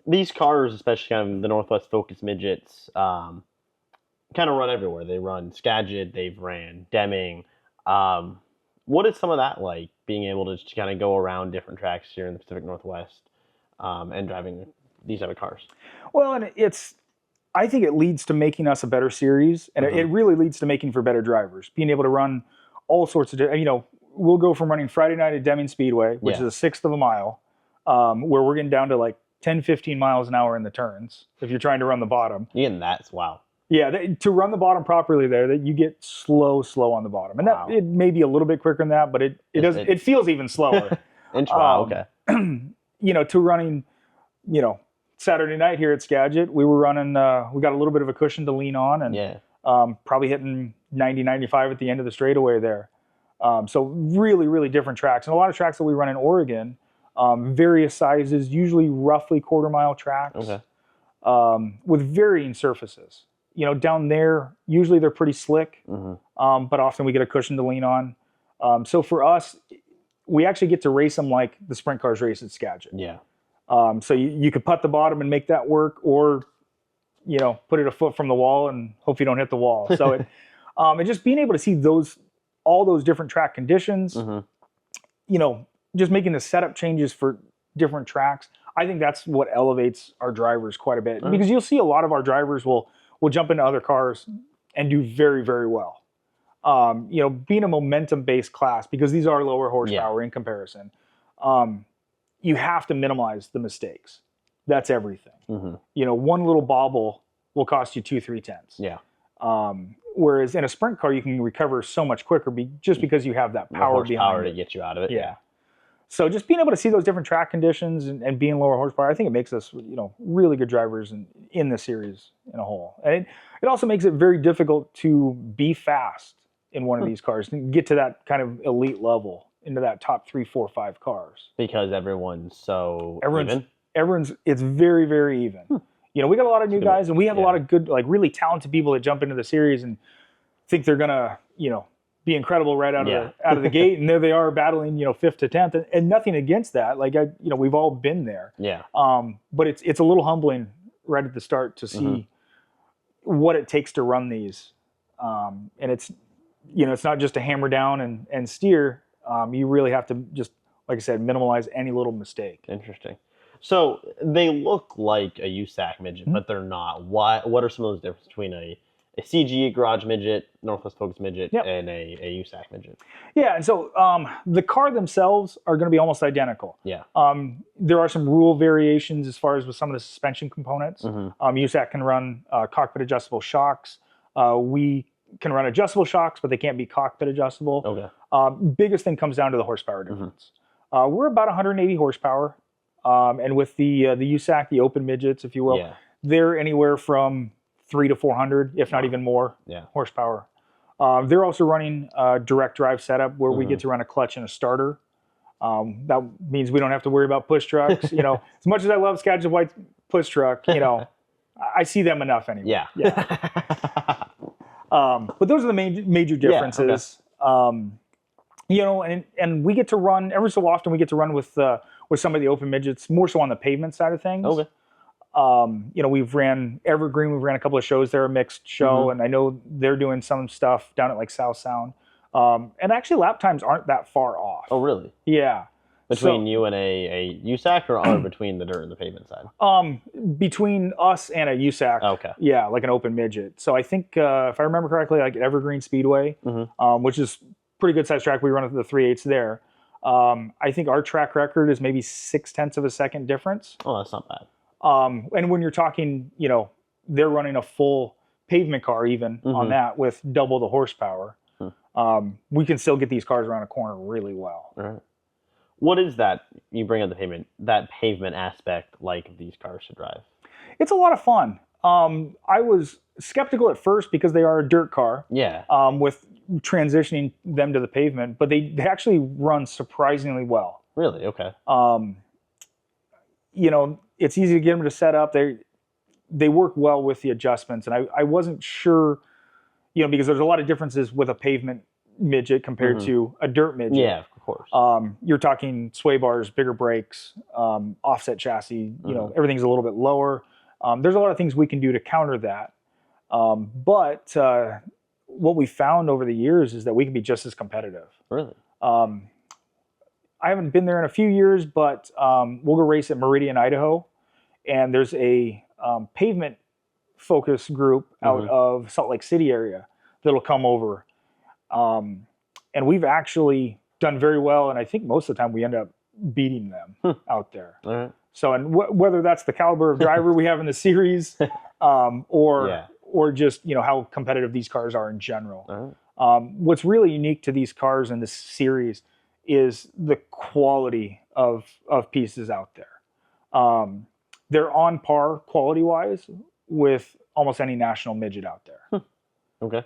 these cars, especially kind of the Northwest Focus midgets, kind of run everywhere. They run Skagit, they've ran Deming. Um, what is some of that like, being able to just kind of go around different tracks here in the Pacific Northwest and driving these type of cars? Well, and I think it leads to making us a better series, and it really leads to making for better drivers. Being able to run all sorts of, we'll go from running Friday night at Deming Speedway, which is a sixth of a mile, where we're getting down to like 10, 15 miles an hour in the turns if you're trying to run the bottom. Yeah, and that's wow. Yeah, to run the bottom properly there, that you get slow on the bottom, and that it may be a little bit quicker than that, but it feels even slower. Wow, okay. To running, Saturday night here at Skagit, we were running. We got a little bit of a cushion to lean on, and probably hitting 90, 95 at the end of the straightaway there. So really, really different tracks, and a lot of tracks that we run in Oregon, various sizes, usually roughly quarter-mile tracks, with varying surfaces. Down there, usually they're pretty slick, but often we get a cushion to lean on. So for us, we actually get to race them like the sprint cars race at Skagit. Yeah. So you could putt the bottom and make that work, or put it a foot from the wall and hope you don't hit the wall. So and just being able to see all those different track conditions, just making the setup changes for different tracks. I think that's what elevates our drivers quite a bit, because you'll see a lot of our drivers will jump into other cars and do very, very well. Being a momentum-based class, because these are lower horsepower in comparison, you have to minimize the mistakes. That's everything. One little bobble will cost you 2-3 tenths. Yeah. Whereas in a sprint car, you can recover so much quicker just because you have that power behind it. To get you out of it. Yeah. So just being able to see those different track conditions and being lower horsepower, I think it makes us, really good drivers in the series in a whole. And it also makes it very difficult to be fast in one of these cars and get to that kind of elite level, into that top 3, 4, 5 cars. Because everyone's even? It's very, very even. We got a lot of new guys, and we have a lot of good, like really talented people that jump into the series and think they're gonna, be incredible right out of the gate, and there they are battling, 5th to 10th, and nothing against that. Like we've all been there. Yeah. But it's a little humbling right at the start to see what it takes to run these, and it's not just to hammer down and steer. You really have to just, like I said, minimize any little mistake. Interesting. So they look like a USAC midget, but they're not. What are some of those differences between a CG garage midget, Northwest Focus midget, and a USAC midget? Yeah, and so the car themselves are going to be almost identical. Yeah. There are some rule variations as far as with some of the suspension components. USAC can run cockpit adjustable shocks. We can run adjustable shocks, but they can't be cockpit adjustable. Okay. Biggest thing comes down to the horsepower difference. We're about 180 horsepower, and with the USAC, the open midgets, if you will, they're anywhere from 300 to 400, if not even more, horsepower. They're also running a direct drive setup where we get to run a clutch and a starter. That means we don't have to worry about push trucks. As much as I love Skagit White's push truck, I see them enough anyway. Yeah. But those are the major differences. And we get to run every so often. We get to run with some of the open midgets, more so on the pavement side of things. Okay. We've ran Evergreen. We've ran a couple of shows there, a mixed show, and I know they're doing some stuff down at like South Sound. And actually, lap times aren't that far off. Oh, really? Yeah. Between you and a USAC, or between the dirt and the pavement side? Between us and a USAC. Okay. Yeah, like an open midget. So I think, if I remember correctly, like Evergreen Speedway, which is pretty good sized track. We run at the 3/8 there. I think our track record is maybe 0.6 of a second difference. Oh, that's not bad. And when you're talking, they're running a full pavement car even on that with double the horsepower. We can still get these cars around a corner really well. All right. What is that, you bring up that pavement aspect like of these cars to drive? It's a lot of fun. I was skeptical at first because they are a dirt car. Yeah. With transitioning them to the pavement, but they actually run surprisingly well. Really? Okay. It's easy to get them to set up. They work well with the adjustments, and I wasn't sure, because there's a lot of differences with a pavement midget compared to a dirt midget. Yeah, of course. You're talking sway bars, bigger brakes, offset chassis. You know, everything's a little bit lower. There's a lot of things we can do to counter that. But what we found over the years is that we can be just as competitive. Really? I haven't been there in a few years, but we'll go race at Meridian, Idaho, and there's a pavement focus group out of Salt Lake City area that'll come over, and we've actually done very well. And I think most of the time we end up beating them out there. All right. So, and whether that's the caliber of driver we have in the series, or just how competitive these cars are in general. All right. What's really unique to these cars in this series is the quality of pieces out there. They're on par quality-wise with almost any national midget out there. Okay.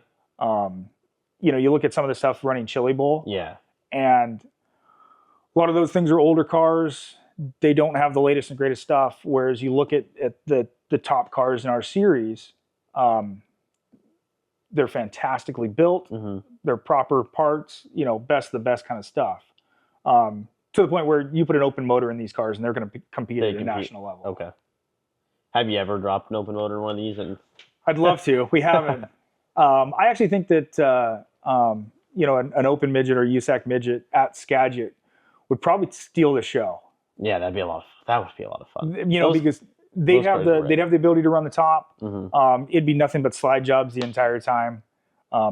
You look at some of the stuff running Chili Bowl. Yeah. And a lot of those things are older cars. They don't have the latest and greatest stuff. Whereas you look at the top cars in our series, they're fantastically built. They're proper parts, best of the best kind of stuff. To the point where you put an open motor in these cars and they're going to compete at a national level. Okay. Have you ever dropped an open motor in one of these? I'd love to. We haven't. I actually think that an open midget or USAC midget at Skagit would probably steal the show. Yeah, that would be a lot of fun. Because they'd have the ability to run the top. It'd be nothing but slide jobs the entire time,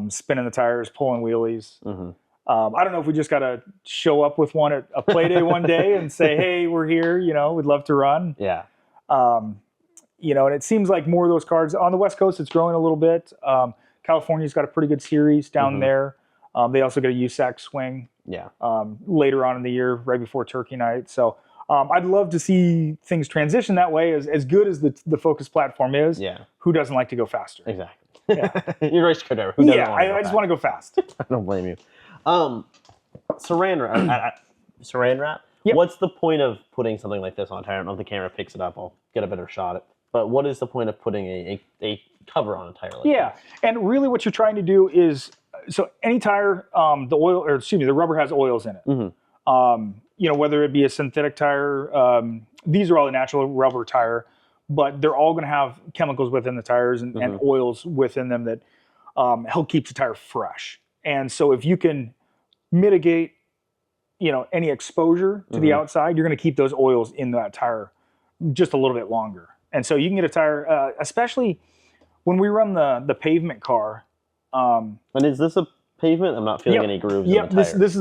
spinning the tires, pulling wheelies. I don't know if we just got to show up with one at a play day one day and say, hey, we're here, we'd love to run. Yeah. And it seems like more of those cars on the West Coast, it's growing a little bit. California's got a pretty good series down there. They also get a USAC swing later on in the year, right before Turkey Night. So I'd love to see things transition that way. As good as the Focus platform is, who doesn't like to go faster? Exactly. Yeah. You're a race car driver. Who doesn't want to go I just want to go fast. I don't blame you. Saran wrap. Yep. What's the point of putting something like this on a tire? I don't know if the camera picks it up. I'll get a better shot at it. But what is the point of putting a cover on a tire like this? And really what you're trying to do is, so any tire, the rubber has oils in it. Whether it be a synthetic tire, these are all a natural rubber tire, but they're all going to have chemicals within the tires and oils within them that help keep the tire fresh. And so if you can mitigate, any exposure to the outside, you're going to keep those oils in that tire just a little bit longer. And so you can get a tire, especially when we run the pavement car. And is this a pavement? I'm not feeling any grooves in the tire. This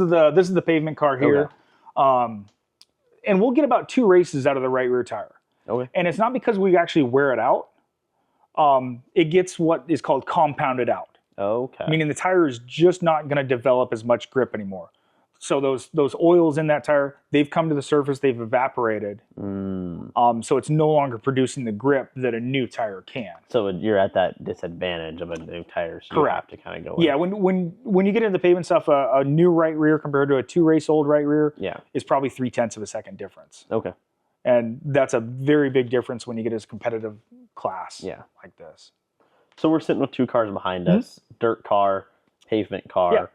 is the pavement car here. Okay. And we'll get about 2 races out of the right rear tire. Okay. And it's not because we actually wear it out. It gets what is called compounded out. Okay. Meaning the tire is just not going to develop as much grip anymore. So those oils in that tire, they've come to the surface, they've evaporated. So it's no longer producing the grip that a new tire can. So you're at that disadvantage of a new tire. So correct. You have to kind of go. Yeah, when you get into the pavement stuff, a new right rear compared to a 2-race-old right rear is probably 0.3 of a second difference. Okay. And that's a very big difference when you get a competitive class like this. So we're sitting with 2 cars behind us, dirt car, pavement car. Yeah.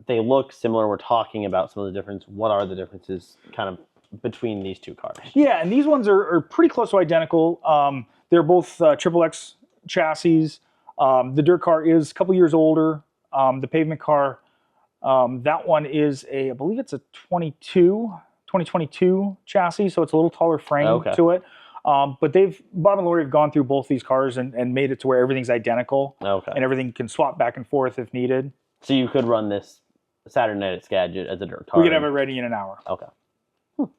They look similar. We're talking about some of the difference. What are the differences kind of between these 2 cars? Yeah, and these ones are pretty close to identical. They're both XXX chassis. The dirt car is a couple years older. The pavement car, that one is I believe it's a 2022 chassis, so it's a little taller frame to it. But Bob and Lori have gone through both these cars and made it to where everything's identical. Okay. And everything can swap back and forth if needed. So you could run this Saturday night at Skagit as a dirt car. We could have it ready in an hour. Okay. All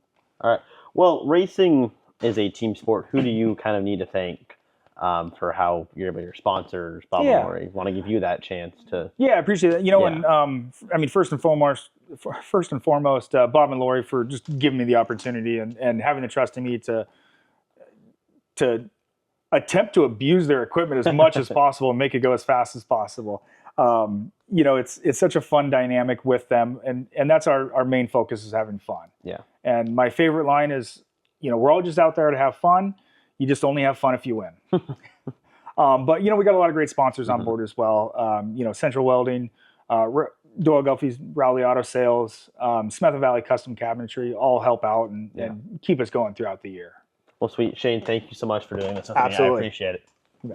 right. Well, racing is a team sport. Who do you kind of need to thank for how your sponsors, Bob and Lori, want to give you that chance to? Yeah, I appreciate that. And first and foremost, Bob and Lori for just giving me the opportunity and having the trust in me to attempt to abuse their equipment as much as possible and make it go as fast as possible. It's such a fun dynamic with them, and that's our main focus is having fun. Yeah. And my favorite line is, we're all just out there to have fun. You just only have fun if you win. But we got a lot of great sponsors on board as well. Central Welding, Doyle Guffey's Rowley Auto Sales, Smith Valley Custom Cabinetry all help out and keep us going throughout the year. Well, sweet. Shane, thank you so much for doing this with me. I Absolutely. appreciate it. Yeah.